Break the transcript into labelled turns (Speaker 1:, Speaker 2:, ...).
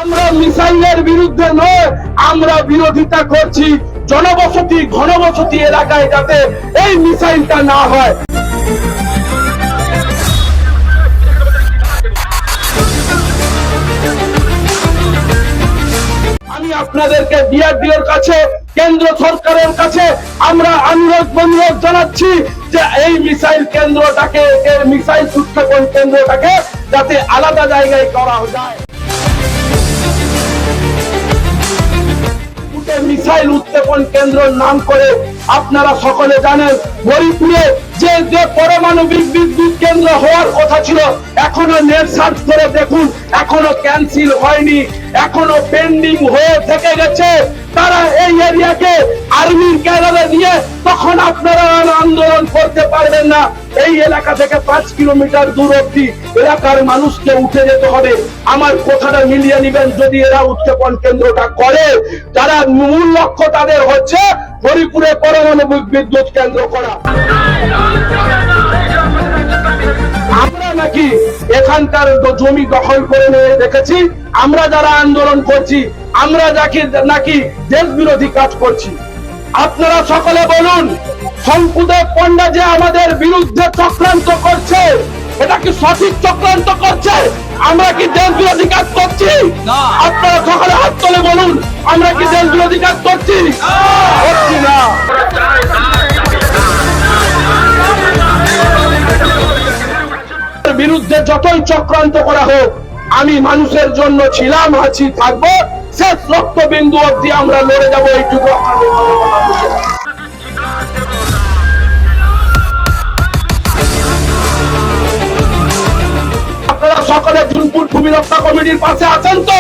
Speaker 1: আমরা মিসাইলের বিরুদ্ধে নয়, আমরা বিরোধিতা করছি জনবসতি ঘনবসতি এলাকায় যাতে এই মিসাইলটা না হয়। আমি আপনাদেরকে ডিআরডিওর কাছে, কেন্দ্র সরকারের কাছে আমরা অনুরোধ জানাচ্ছি যে এই মিসাইল কেন্দ্রটাকে, মিসাইল উৎক্ষেপণ কেন্দ্রটাকে যাতে আলাদা জায়গায় করা যায়। মিসাইল উৎক্ষেপণ কেন্দ্রের নাম করে আপনারা সকলে জানেন হরিপুরে যে পারমাণবিক বিদ্যুৎ কেন্দ্র হওয়ার কথা ছিল, এখনো নেট সার্চ করে দেখুন, এখনো ক্যান্সেল হয়নি, এখনো পেন্ডিং হয়ে থেকে গেছে। তারা এই এরিয়াকে আর্মির ক্যাডারে দিয়ে তখন আপনারা আন্দোলন করতে পারবেন না। এই এলাকা থেকে 5 কিলোমিটার দূর অব্দি এলাকার মানুষকে উঠে যেতে হবে। আমার কথাটা মিলিয়ে নিবেন, যদি এরা উৎক্ষেপণ কেন্দ্রটা করে, তারা মূল লক্ষ্য তাদের হচ্ছে হরিপুরে পারমাণবিক বিদ্যুৎ কেন্দ্র করা। আমরা নাকি এখানকার জমি দখল করে নিয়ে দেখেছি, আমরা যারা আন্দোলন করছি আমরা নাকি দেশ বিরোধী কাজ করছি। আপনারা সকলে বলুন, শঙ্কুদেব পণ্ডা যে আমাদের বিরুদ্ধে চক্রান্ত করছে, এটা কি সঠিক চক্রান্ত করছে? আমরা কি দেশ বিরোধী কাজ করছি? আপনারা সকলে হাত তুলে বলুন, আমরা কি দেশ বিরোধী কাজ করছি? করছি না। বিরুদ্ধে যতই চক্রান্ত করা হোক, আমি মানুষের জন্য ছিলাম, আছি, থাকবো, শেষ রক্তবিন্দু অবধি আমরা লড়ে যাবো। এইটুকু আপনারা সকলে জুনপুর ভূমি রক্ষা কমিটির পাশে আছেন তো?